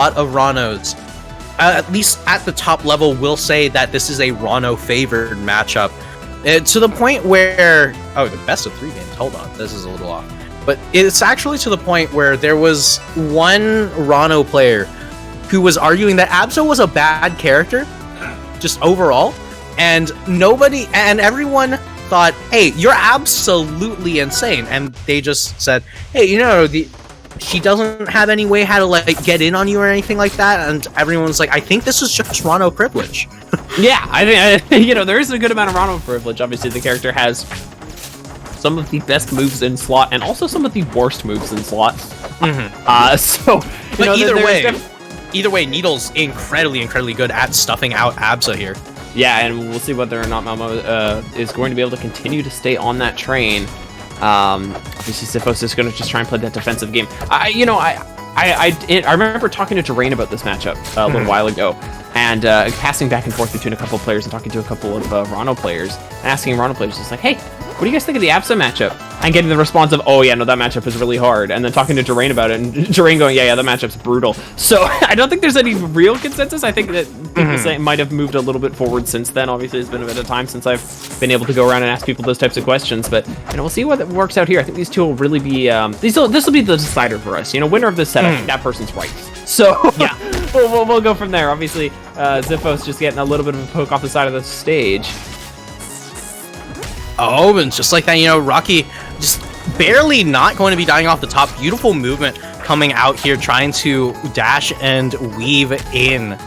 of Rannos, at least at the top level, will say that this is a Ranno favored matchup. To the point where, the best of 3 games, hold on, this is a little off. But it's actually to the point where there was one Ranno player who was arguing that Absa was a bad character, just overall, and everyone thought, hey, you're absolutely insane, and they just said, hey, she doesn't have any way how to like get in on you or anything like that, and everyone's like, I think this is just Ranno privilege. Yeah, I think there is a good amount of Ranno privilege. Obviously, the character has some of the best moves in slot, and also some of the worst moves in slot. But either way, Needle's incredibly good at stuffing out Absa here. Yeah, and we'll see whether or not Malmoa is going to be able to continue to stay on that train. Obviously, Xiphos is going to just try and play that defensive game. I remember talking to Ranno about this matchup a little while ago, and passing back and forth between a couple of players and talking to a couple of Ranno players, and asking Ranno players just like, hey, what do you guys think of the Absa matchup? And getting the response of, oh yeah, no, that matchup is really hard. And then talking to Terrain about it, and Terrain going, yeah, that matchup's brutal. So I don't think there's any real consensus. I think that people might have moved a little bit forward since then. Obviously, it's been a bit of time since I've been able to go around and ask people those types of questions. But we'll see what works out here. I think these two will really be this will be the decider for us. Winner of this setup, that person's right. So yeah, we'll go from there. Obviously, Xiphos just getting a little bit of a poke off the side of the stage. Oh, and just like that, Rocky just barely not going to be dying off the top. Beautiful movement coming out here, trying to dash and weave in.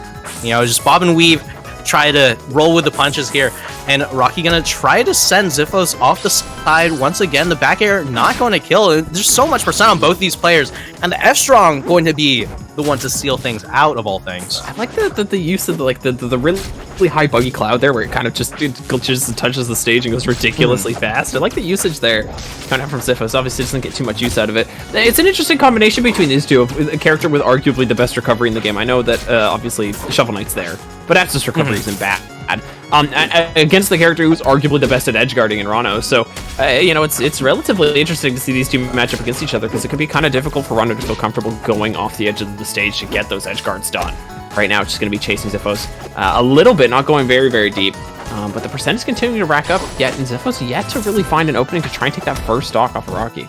Just bob and weave, try to roll with the punches here. And Rocky gonna try to send Xiphos off the side once again. The back air not going to kill. There's so much percent on both these players, and the F-Strong going to be the one to seal things out of all things. I like the use of the really high buggy cloud there, where it kind of just glitches and touches the stage and goes ridiculously fast. I like the usage there, kind of from Xiphos. Obviously, doesn't get too much use out of it. It's an interesting combination between these two, a character with arguably the best recovery in the game. I know that obviously Shovel Knight's there, but Absa's recovery isn't bad. Against the character who's arguably the best at edge guarding in Ranno, so it's relatively interesting to see these two match up against each other, because it could be kind of difficult for Ranno to feel comfortable going off the edge of the stage to get those edge guards done. Right now, it's just going to be chasing Xiphos a little bit, not going very, very deep, but the percent is continuing to rack up. Yet, and Xiphos yet to really find an opening to try and take that first stock off of Rocky.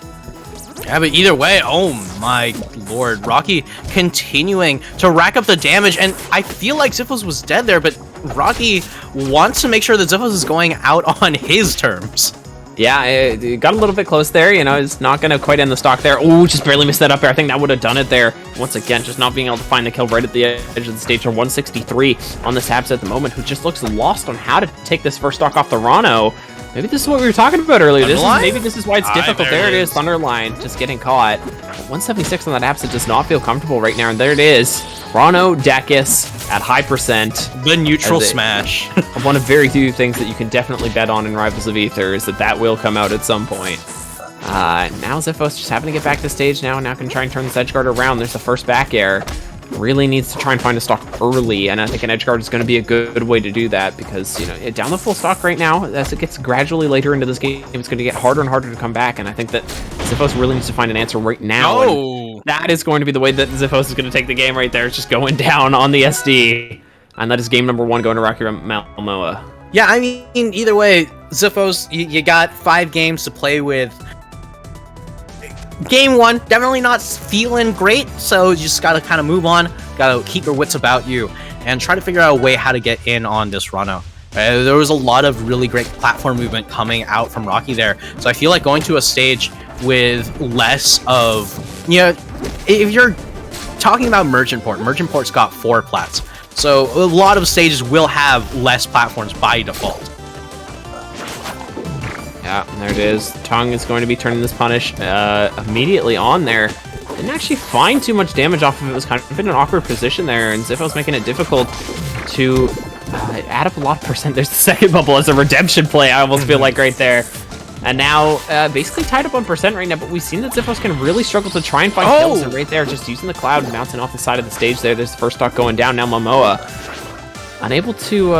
Yeah, but either way, oh my lord, Rocky continuing to rack up the damage, and I feel like Xiphos was dead there, but Rocky wants to make sure that Xiphos is going out on his terms. Yeah, it got a little bit close there, it's not going to quite end the stock there. Oh, just barely missed that up there. I think that would have done it there. Once again, just not being able to find the kill right at the edge of the stage for 163 on this Absa at the moment, who just looks lost on how to take this first stock off the Ranno. Maybe this is what we were talking about earlier. Maybe this is why it's difficult. There it is, Thunderline, just getting caught. 176 on that Absa does not feel comfortable right now, and there it is. Ranno Dekis at high percent. The neutral smash. One of very few things that you can definitely bet on in Rivals of Aether is that will come out at some point. Now Xiphos just having to get back to the stage now can try and turn this edge guard around. There's the first back air. Really needs to try and find a stock early, and I think an edge guard is going to be a good way to do that, because down the full stock right now, as it gets gradually later into this game, it's going to get harder and harder to come back, and I think that Xiphos really needs to find an answer right now. Oh, that is going to be the way that Xiphos is going to take the game right there. It's just going down on the SD, and that is game number 1 going to RockyMalmoa. Yeah, I mean, either way, Xiphos, you got 5 games to play with. Game 1, definitely not feeling great, so you just gotta kind of move on, gotta keep your wits about you, and try to figure out a way how to get in on this Ranno. There was a lot of really great platform movement coming out from Rocky there, so I feel like going to a stage with less of, if you're talking about Merchant Port's got 4 plats, so a lot of stages will have less platforms by default. Yeah, and there it is. Tongue is going to be turning this punish immediately on there. Didn't actually find too much damage off of it. It was kind of in an awkward position there, and Xiphos making it difficult to add up a lot of percent. There's the second bubble as a redemption play, I almost feel like, right there. And now, basically tied up on percent right now, but we've seen that Xiphos can really struggle to try and find kills. And right there, just using the cloud and bouncing off the side of the stage there. There's the first stock going down. Now Malmoa unable to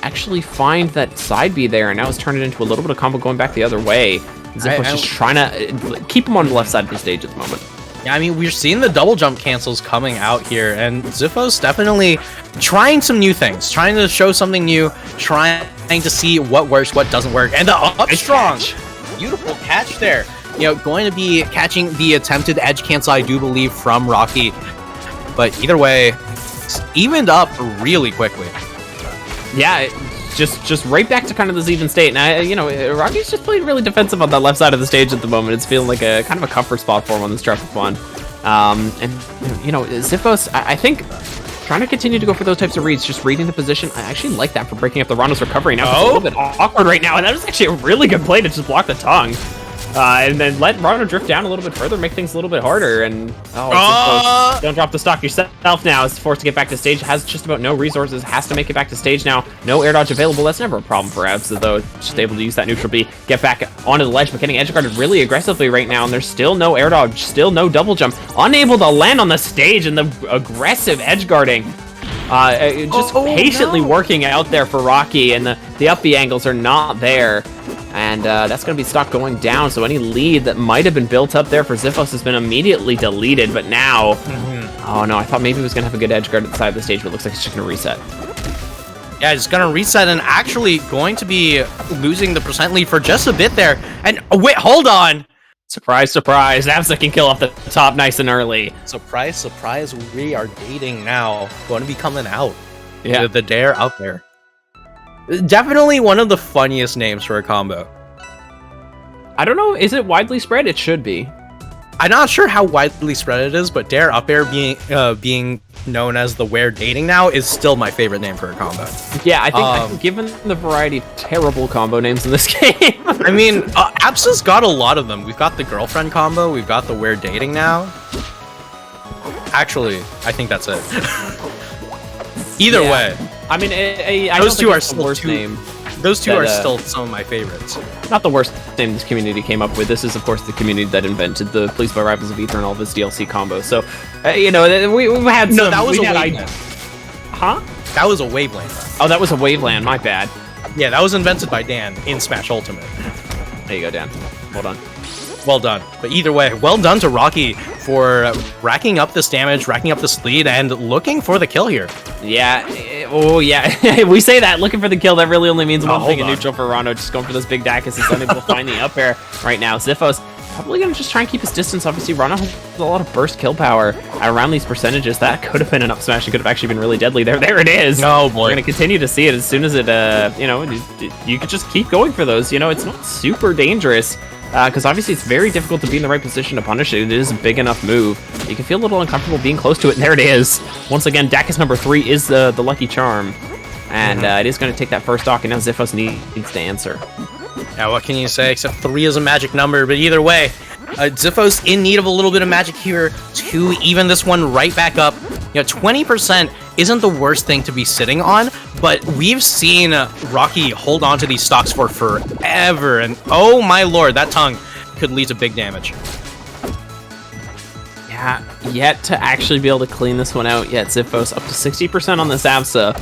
actually find that side B there, and now it's turned it into a little bit of combo going back the other way. Xiphos just trying to keep him on the left side of the stage at the moment. Yeah, I mean, we're seeing the double jump cancels coming out here, and Xiphos definitely trying some new things, trying to show something new, trying to see what works, what doesn't work, and the up strong, beautiful catch there. Going to be catching the attempted edge cancel, I do believe, from Rocky, but either way, it's evened up really quickly. Yeah, just right back to kind of this even state. And Rocky's just playing really defensive on that left side of the stage at the moment. It's feeling like a kind of a comfort spot for him on this stretch of fun. And Xiphos, I think trying to continue to go for those types of reads, just reading the position. I actually like that for breaking up the Ranno's recovery. Now it's a little bit awkward right now, and that was actually a really good play to just block the tongue. And then let Ranno drift down a little bit further, make things a little bit harder, and don't drop the stock yourself now. Is forced to get back to stage, has just about no resources, has to make it back to stage now. No air dodge available. That's never a problem for Absa, though. Just able to use that neutral B, get back onto the ledge, but getting edge guarded really aggressively right now, and there's still no air dodge, still no double jump. Unable to land on the stage, and the aggressive edge guarding. Just patiently working out there for Rocky, and the up B angles are not there. And that's going to be stock going down, so any lead that might have been built up there for Xiphos has been immediately deleted, but now... Oh no, I thought maybe he was going to have a good edge guard at the side of the stage, but it looks like it's just going to reset. Yeah, it's going to reset and actually going to be losing the percent lead for just a bit there. And wait, hold on! Surprise, surprise, Absa can kill off the top nice and early. Surprise, surprise, we are dating now. Going to be coming out. Yeah. The dare out there. Definitely one of the funniest names for a combo. I don't know, is it widely spread? It should be. I'm not sure how widely spread it is, but Dare Up Air being known as the Where Dating Now is still my favorite name for a combo. Yeah, I think given the variety of terrible combo names in this game. I mean, Absa's got a lot of them. We've got the Girlfriend combo, we've got the Where Dating Now. Actually, I think that's it. Either way. I mean, those two are still worst name. Those two are still some of my favorites. Not the worst name this community came up with. This is, of course, the community that invented the Pleased by Rivals of Aether and all of its DLC combos. So, we've had some... No, that was a Waveland. Huh? That was a Waveland. Oh, that was a Waveland. My bad. Yeah, that was invented by Dan in Smash Ultimate. There you go, Dan. Well done. Well done. But either way, well done to Rocky for racking up this damage, racking up this lead, and looking for the kill here. Yeah. Oh, yeah. We say that, looking for the kill, that really only means one thing in neutral for Ranno, just going for those big Dacus. He's unable to find the up air right now. Xiphos probably going to just try and keep his distance. Obviously, Ranno has a lot of burst kill power around these percentages. That could have been an up smash. It could have actually been really deadly. There it is. Oh, boy. We're going to continue to see it as soon as it, you could just keep going for those. It's not super dangerous. Because obviously it's very difficult to be in the right position to punish it. It is a big enough move. You can feel a little uncomfortable being close to it, and there it is. Once again, Dacus number 3 is the lucky charm. And it is going to take that first stock, and now Xiphos needs to answer. Yeah, what can you say, except 3 is a magic number, but either way, Xiphos in need of a little bit of magic here to even this one right back up. 20% isn't the worst thing to be sitting on, but we've seen Rocky hold on to these stocks for forever, and oh my lord, that tongue could lead to big damage. Yeah, yet to actually be able to clean this one out yet. Xiphos up to 60% on this Absa.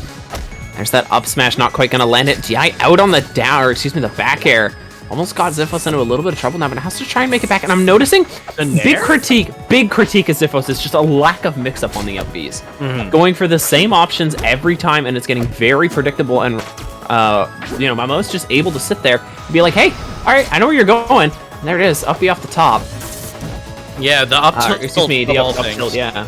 There's that up smash, not quite gonna land it. DI out on the the back air. Almost got Xiphos into a little bit of trouble now, but has to try and make it back. And I'm noticing big critique of Xiphos is just a lack of mix-up on the up Bs. Going for the same options every time, and it's getting very predictable. And Malmoa's just able to sit there and be like, "Hey, all right, I know where you're going." And there it is, up B off the top. Yeah, the up tilt. The up tilt. Yeah.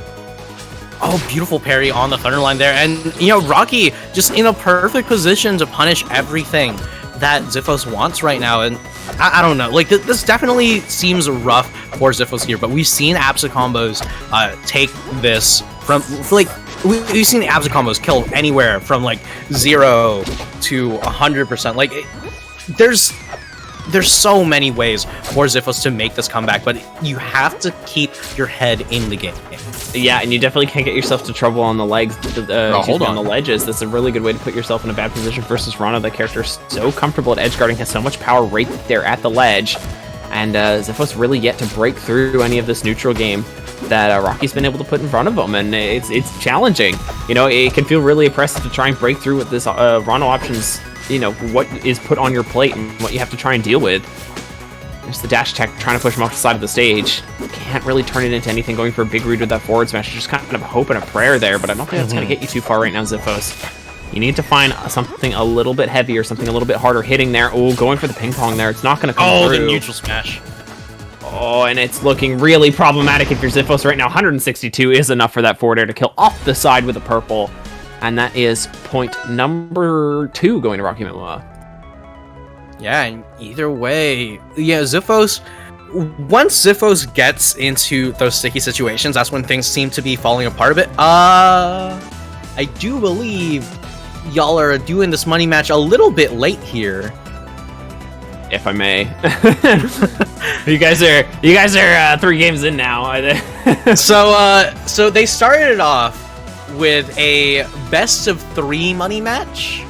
Oh, beautiful parry on the Thunderline there, and Rocky just in a perfect position to punish everything that Xiphos wants right now. And I don't know, like this definitely seems rough for Xiphos here, but we've seen Absa combos take this from we've seen the Absa combos kill anywhere from like 0 to 100%. Like there's so many ways for Xiphos to make this comeback, but you have to keep your head in the game. Yeah, and you definitely can't get yourself to trouble on the legs, on the ledges. That's a really good way to put yourself in a bad position versus Ranno. That character is so comfortable at edge guarding, has so much power right there at the ledge, and Xiphos really yet to break through any of this neutral game that Rocky's been able to put in front of him, and it's challenging. It can feel really oppressive to try and break through with this Ranno options. What is put on your plate and what you have to try and deal with. There's the dash attack trying to push him off the side of the stage. Can't really turn it into anything, going for a big read with that forward smash. Just kind of hope and a prayer there, but I don't think that's going to get you too far right now, Xiphos. You need to find something a little bit heavier, something a little bit harder hitting there. Oh, going for the ping pong there. It's not going to come through. Oh, the neutral smash. Oh, and it's looking really problematic if you're Xiphos right now. 162 is enough for that forward air to kill off the side with a purple. And that is point number 2 going to RockyMalmoa. Yeah, and either way, yeah, Xiphos, once Xiphos gets into those sticky situations, that's when things seem to be falling apart a bit. I do believe y'all are doing this money match a little bit late here. If I may. you guys are 3 games in now. So they started off with a best of 3 money match.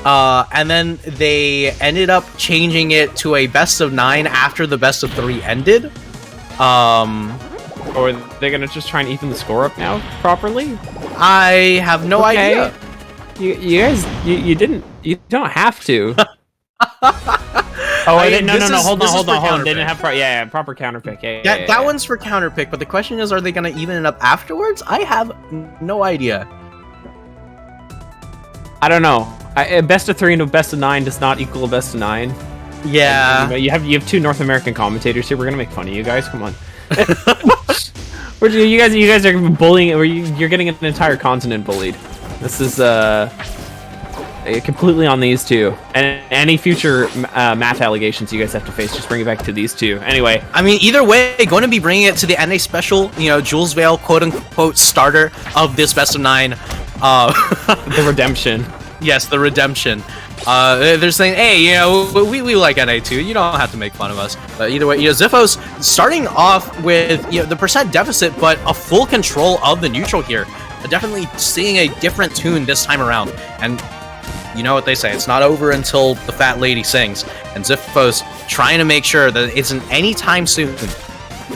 And then they ended up changing it to a best of 9 after the best of 3 ended. Or they're gonna just try and even the score up now properly? I have no idea. You guys, you don't have to. Oh, no, hold on. They didn't have proper counter pick. That one's for counter pick, but the question is, are they gonna even it up afterwards? I have no idea. I don't know. A best of 3 and a best of 9 does not equal a best of 9. Yeah. You have 2 North American commentators here. We're gonna make fun of you guys. Come on. You guys are bullying, or you're getting an entire continent bullied. This is completely on these 2. And any future math allegations you guys have to face, just bring it back to these 2. Anyway. I mean, either way, going to be bringing it to the NA special, Jules Vale, quote-unquote, starter of this best of 9. The redemption. Yes, the redemption. They're saying, hey, we like NA too. You don't have to make fun of us. But either way, Xiphos starting off with the percent deficit, but a full control of the neutral here. Definitely seeing a different tune this time around. And you know what they say, it's not over until the fat lady sings. And Xiphos trying to make sure that it isn't anytime soon.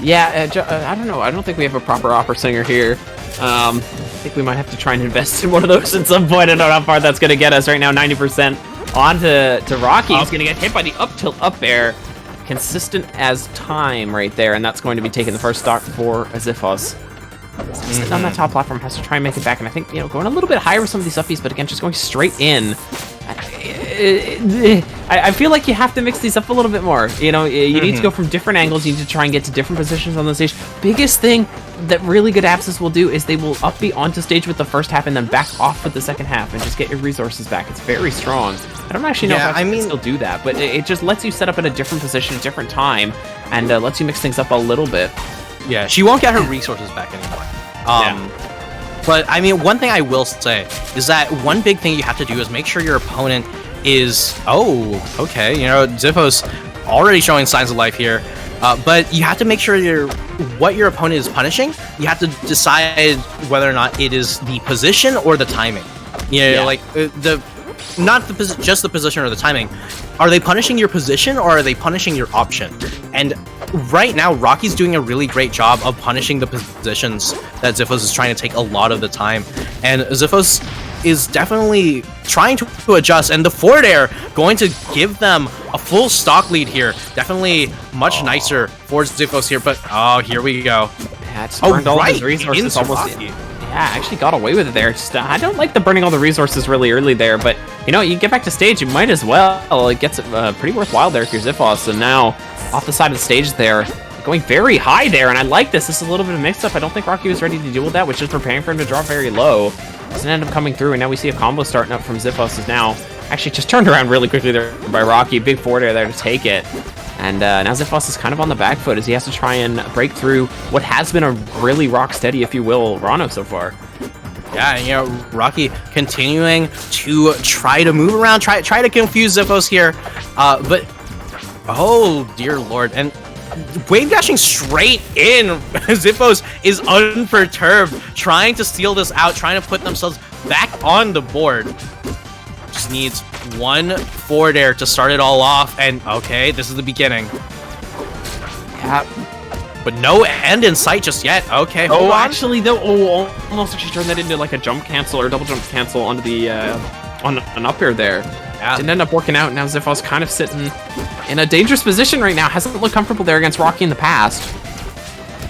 Yeah, I don't know. I don't think we have a proper opera singer here. I think we might have to try and invest in one of those at some point. I don't know how far that's going to get us right now. 90% on to Rocky. He's going to get hit by the up tilt up air. Consistent as time right there. And that's going to be taking the first stock for Xiphos. Sitting on that top platform, has to try and make it back. And I think, going a little bit higher with some of these upbeats, but again, just going straight in. I feel like you have to mix these up a little bit more. You need to go from different angles. You need to try and get to different positions on the stage. Biggest thing that really good Absas will do is they will upbeat onto stage with the first half and then back off with the second half and just get your resources back. It's very strong. I don't actually know if I can still do that, but it just lets you set up in a different position, a different time, and lets you mix things up a little bit. Yeah, she won't get her resources back anymore. But I mean, one thing I will say is that one big thing you have to do is make sure your opponent is, Xiphos already showing signs of life here, but you have to make sure what your opponent is punishing. You have to decide whether or not it is the position or the timing. Just the position or the timing. Are they punishing your position or are they punishing your option? And right now, Rocky's doing a really great job of punishing the positions that Xiphos is trying to take a lot of the time. And Xiphos is definitely trying to adjust, and the forward air going to give them a full stock lead here. Definitely much nicer for Xiphos here, but here we go. Yeah, it's burned all his resources almost. Yeah, actually got away with it there. Just, I don't like the burning all the resources really early there, but you get back to stage, you might as well. It gets pretty worthwhile there if you're Xiphos. And now off the side of the stage there, going very high there, and I like this. This is a little bit of mix-up. I don't think Rocky was ready to deal with that, which is preparing for him to drop very low. Doesn't end up coming through, and now we see a combo starting up from Xiphos is now actually just turned around really quickly there by Rocky. Big forward air there to take it. And now Xiphos is kind of on the back foot as he has to try and break through what has been a really rock steady, if you will, Ranno so far. Yeah, Rocky continuing to try to move around, try to confuse Xiphos here, but oh dear lord, and wave dashing straight in. Xiphos is unperturbed, trying to steal this out, trying to put themselves back on the board. Just needs one forward air to start it all off, and okay, this is the beginning. Yeah, but no end in sight just yet. Okay, hold on. Actually, though, almost actually turned that into like a jump cancel or double jump cancel onto the on an up air there. Yeah. Didn't end up working out. Now Xiphos kind of sitting in a dangerous position right now. Hasn't looked comfortable there against Rocky in the past.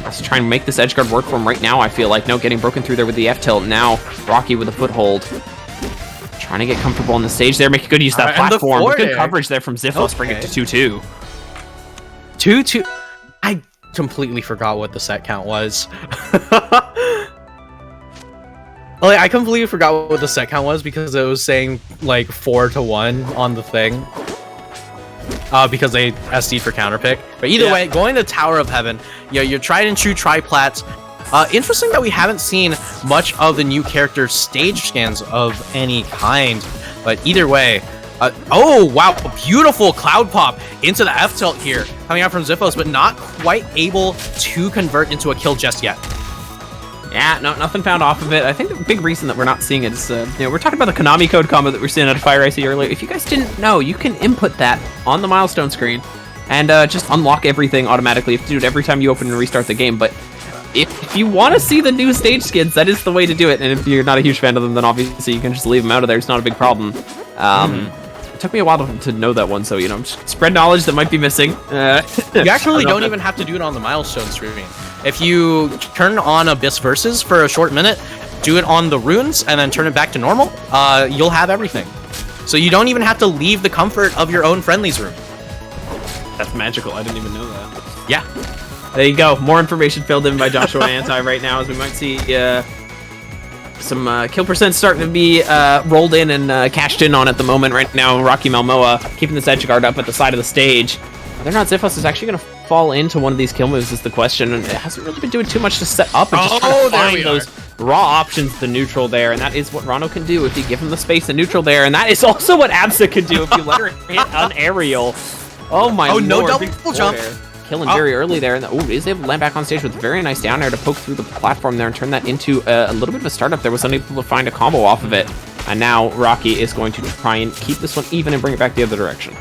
Has to try and make this edge guard work for him right now, I feel like. No, getting broken through there with the F-tilt. Now Rocky with a foothold. Trying to get comfortable on the stage there. Making good use of that platform. Good coverage there from Xiphos. Bring it to 2-2. 2-2. I completely forgot what the set count was. Like, I completely forgot what the set count was because it was saying like 4-1 on the thing. Because they SD'd for counterpick. But either way, going to Tower of Heaven, your tried and true triplats. Interesting that we haven't seen much of the new character stage scans of any kind. But either way, oh wow, beautiful cloud pop into the F tilt here, coming out from Xiphos, but not quite able to convert into a kill just yet. Yeah, no, nothing found off of it. I think the big reason that we're not seeing it is, we're talking about the Konami code combo that we're seeing out of Fire Icy earlier. If you guys didn't know, you can input that on the milestone screen and just unlock everything automatically. You have to do it every time you open and restart the game. But if you want to see the new stage skins, that is the way to do it. And if you're not a huge fan of them, then obviously you can just leave them out of there. It's not a big problem. It took me a while to know that one, so, spread knowledge that might be missing. You actually don't even have to do it on the milestone screen. If you turn on Abyss Versus for a short minute, do it on the runes, and then turn it back to normal, you'll have everything. So you don't even have to leave the comfort of your own friendlies room. That's magical. I didn't even know that. Yeah. There you go. More information filled in by Joshua Anti right now, as we might see some kill percent starting to be rolled in and cashed in on at the moment right now. RockyMalmoa keeping this edge guard up at the side of the stage. Whether or not Xiphos is actually going to fall into one of these kill moves is the question, and it hasn't really been doing too much to set up and just trying to find those raw options, the neutral there, and that is what Ranno can do if you give him the space and neutral there, and that is also what Absa can do if you let her hit an aerial. Oh my lord. No double jump. Killing very early there, and is able to land back on stage with a very nice down air to poke through the platform there and turn that into a little bit of a startup. There was unable to find a combo off of it, and now Rocky is going to try and keep this one even and bring it back the other direction.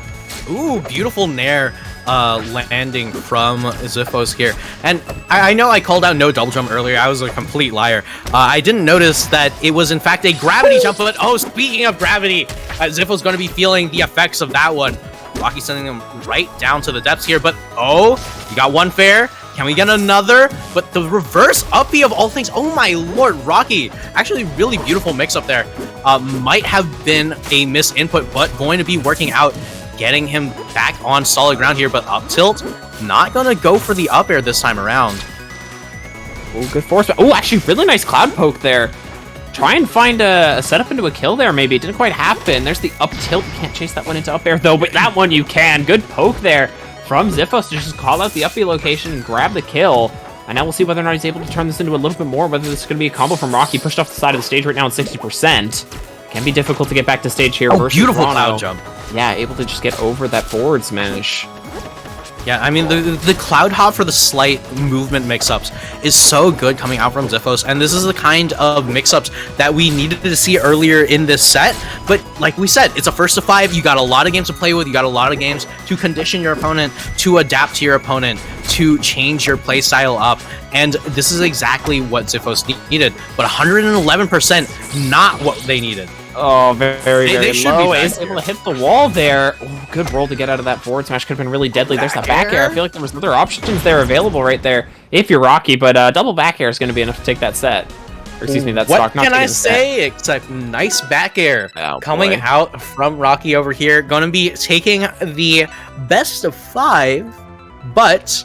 Ooh, beautiful nair landing from Xiphos here. And I know I called out no double jump earlier. I was a complete liar. I didn't notice that it was in fact a gravity jump, but speaking of gravity, Xiphos going to be feeling the effects of that one. Rocky sending him right down to the depths here, but you got one fair. Can we get another? But the reverse up B of all things, oh my lord, Rocky. Actually, really beautiful mix up there. Might have been a miss input, but going to be working out, getting him back on solid ground here, but up tilt, not gonna go for the up air this time around. Oh, good force. Oh, actually, really nice cloud poke there. Try and find a setup into a kill there, maybe. It didn't quite happen. There's the up tilt. You can't chase that one into up air, though, but that one you can. Good poke there from Xiphos to just call out the up B location and grab the kill. And now we'll see whether or not he's able to turn this into a little bit more, whether this is going to be a combo from Rocky, pushed off the side of the stage right now at 60%. Can be difficult to get back to stage here versus beautiful Ranno. Cloud jump. Yeah, able to just get over that forward smash. Yeah, I mean, the cloud hop for the slight movement mix-ups is so good coming out from Xiphos, and this is the kind of mix-ups that we needed to see earlier in this set. But like we said, it's a first to 5. You got a lot of games to play with. You got a lot of games to condition your opponent, to adapt to your opponent, to change your play style up. And this is exactly what Xiphos needed. But 111%, not what they needed. Oh, very low. Be is able to hit the wall there. Ooh, good roll to get out of that forward smash. Could have been really deadly. There's that back air. I feel like there was other options there available right there if you're Rocky, but double back air is going to be enough to take that set. Or excuse me, that stock. What can I say except nice back air coming out from Rocky over here. Going to be taking the best of 5, but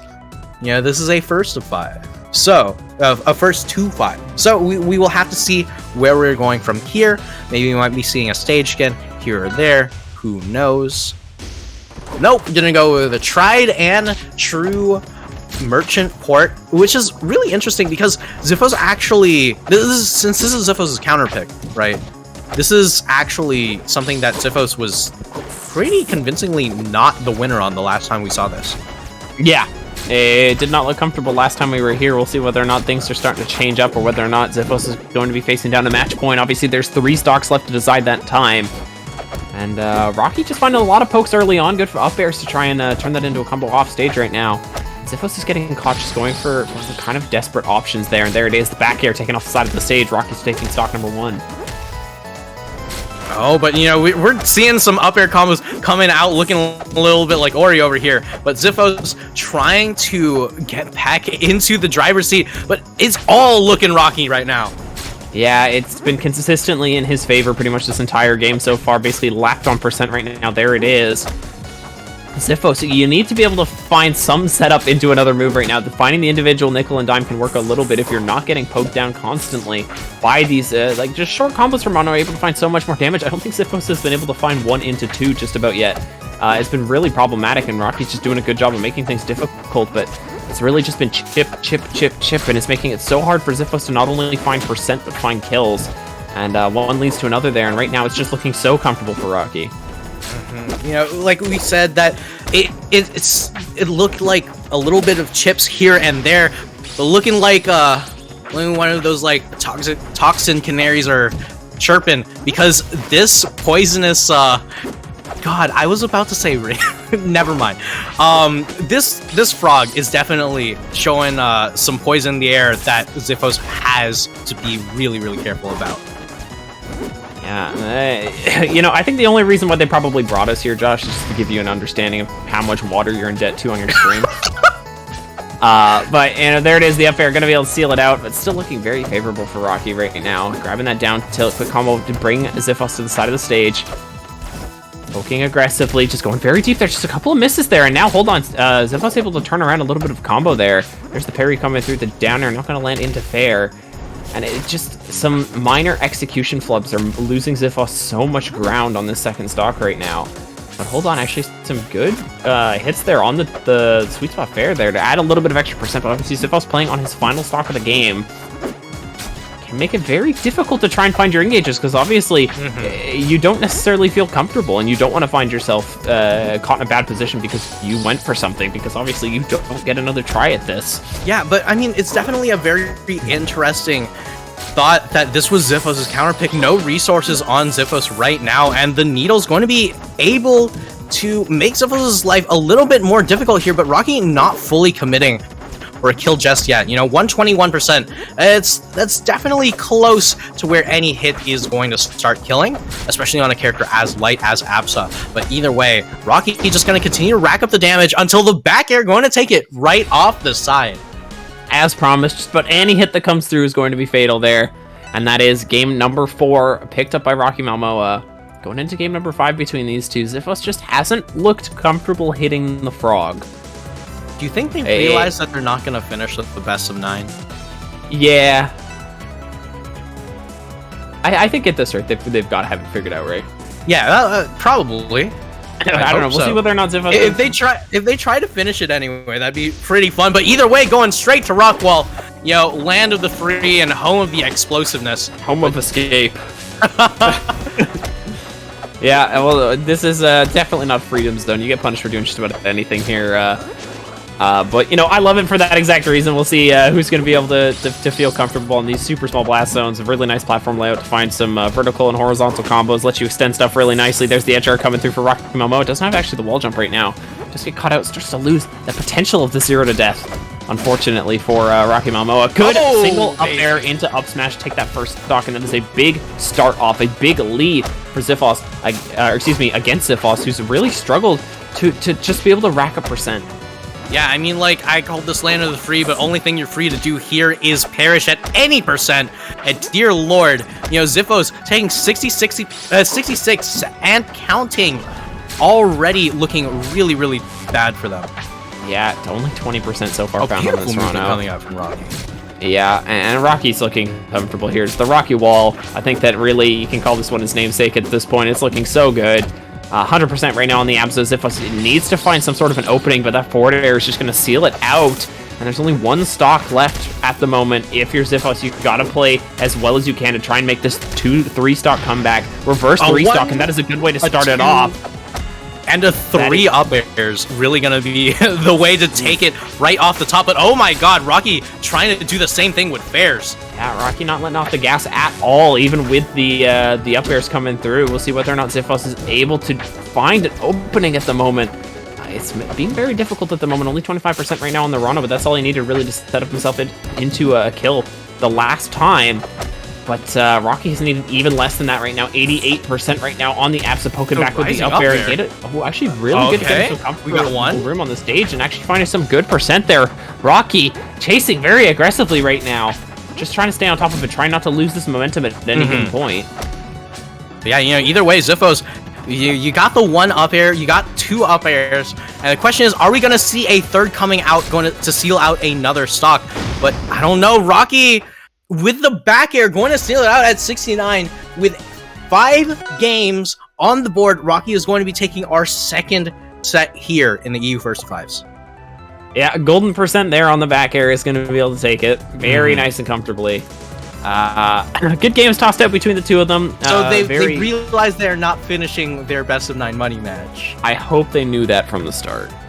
this is a first of 5. So, a first to 5. So, we will have to see where we're going from here. Maybe we might be seeing a stage skin here or there. Who knows? Nope, didn't go with a tried and true merchant port, which is really interesting because Xiphos actually... Since this is Xiphos' counter pick, right? This is actually something that Xiphos was pretty convincingly not the winner on the last time we saw this. Yeah. It did not look comfortable last time we were here. We'll see whether or not things are starting to change up or whether or not Xiphos is going to be facing down a match point. Obviously, there's 3 stocks left to decide that time. And Rocky just finding a lot of pokes early on. Good for up airs to try and turn that into a combo off stage right now. Xiphos is getting caught just going for some kind of desperate options there. And there it is, the back air taken off the side of the stage. Rocky's taking stock number 1. Oh, but you know, we're seeing some up air combos coming out looking a little bit like Ori over here. But Xiphos trying to get back into the driver's seat, but it's all looking rocky right now. Yeah, it's been consistently in his favor pretty much this entire game so far. Basically lapped on percent right now. There it is. Xiphos, you need to be able to find some setup into another move right now. Finding the individual nickel and dime can work a little bit if you're not getting poked down constantly by these like just short combos from Ranno, able to find so much more damage. I don't think Xiphos has been able to find 1 into 2 just about yet. It's been really problematic, and Rocky's just doing a good job of making things difficult, but it's really just been chip, and it's making it so hard for Xiphos to not only find percent, but find kills. And one leads to another there, and right now it's just looking so comfortable for Rocky. You know, like we said, that it looked like a little bit of chips here and there, but looking like one of those like toxin canaries are chirping, because this poisonous God, I was about to say never mind. This frog is definitely showing some poison in the air that Xiphos has to be really careful about. Yeah, you know, I think the only reason why they probably brought us here, Josh, is just to give you an understanding of how much water you're in debt to on your stream. But, you know, there it is, the up air, gonna be able to seal it out, but still looking very favorable for Rocky right now. Grabbing that down tilt, quick combo to bring Xiphos to the side of the stage. Poking aggressively, just going very deep there, just a couple of misses there, and now, hold on, Xiphos able to turn around a little bit of combo there. There's the parry coming through the down air, not gonna land into fair. And it just, some minor execution flubs are losing Xiphos so much ground on this second stock right now. But hold on, actually some good hits there on the sweet spot fair there to add a little bit of extra percent. But obviously Xiphos playing on his final stock of the game can make it very difficult to try and find your engages, because obviously you don't necessarily feel comfortable, and you don't want to find yourself caught in a bad position because you went for something, because obviously you don't get another try at this. Yeah, but I mean, it's definitely a very interesting thought that this was Xiphos' counter pick. No resources on Xiphos right now, and the Needle's going to be able to make Xiphos' life a little bit more difficult here, but Rocky not fully committing or a kill just yet. You know, 121%. That's definitely close to where any hit is going to start killing, especially on a character as light as Absa. But either way, Rocky just going to continue to rack up the damage until the back air going to take it right off the side. As promised, just about any hit that comes through is going to be fatal there. And that is game number 4, picked up by RockyMalmoa. Going into game number 5 between these two, Xiphos just hasn't looked comfortable hitting the frog. Do you think they realize that they're not going to finish with the best of 9? Yeah. I think at this rate, they've got to have it figured out, right? Yeah, probably. I don't know. We'll see whether or not Xiphos... If they try to finish it anyway, that'd be pretty fun. But either way, going straight to Rockwall, you know, land of the free and home of the explosiveness. Home of escape. Yeah, well, this is definitely not Freedom Zone. You get punished for doing just about anything here. But, you know, I love it for that exact reason. We'll see who's going to be able to feel comfortable in these super small blast zones. A really nice platform layout to find some vertical and horizontal combos. Let you extend stuff really nicely. There's the edge guard coming through for RockyMalmoa. It doesn't have actually the wall jump right now. Just get caught out. Starts to lose the potential of the 0 to death, unfortunately, for RockyMalmoa. Good single up air into up smash. Take that first stock, and that is a big start off, a big lead for Xiphos, against Xiphos, who's really struggled to just be able to rack up percent. Yeah, I mean, like, I called this land of the free, but only thing you're free to do here is perish at any percent. And dear lord, you know, Xiphos taking 66 and counting, already looking really bad for them. Yeah, only 20% so far found on this Ranno. Coming out from Rocky. Yeah, and Rocky's looking comfortable here. It's the Rocky wall. I think that really, you can call this one his namesake at this point. It's looking so good. 100% right now on the Absa. Xiphos needs to find some sort of an opening, but that forward air is just going to seal it out. And there's only one stock left at the moment. If you're Xiphos, you've got to play as well as you can to try and make this 2-3 stock comeback. Reverse 3 stock, and that is a good way to start it off. And a 3 up airs really going to be the way to take it right off the top. But oh my god, Rocky trying to do the same thing with fairs. Yeah, Rocky not letting off the gas at all, even with the up airs coming through. We'll see whether or not Xiphos is able to find an opening at the moment. It's being very difficult at the moment. Only 25% right now on the Ranno, but that's all he needed really to set up himself into a kill the last time. But Rocky has needed even less than that right now. 88% right now on the Absa, poking back with the rising up up air. there. Get it. Oh, actually really good to get some comfortable We got one. room on the stage and actually finding some good percent there. Rocky chasing very aggressively right now. Just trying to stay on top of it, trying not to lose this momentum at any given point. Yeah, either way, Xiphos, you got the one up air, you got two up airs, and the question is, are we going to see a third coming out, going to seal out another stock? But I don't know, Rocky, with the back air, going to seal it out at 69, with 5 games on the board, Rocky is going to be taking our second set here in the EU First Fives. Yeah, golden percent there on the back air is going to be able to take it very nice and comfortably. Good games tossed out between the two of them. So they realize they're not finishing their best of 9 money match. I hope they knew that from the start.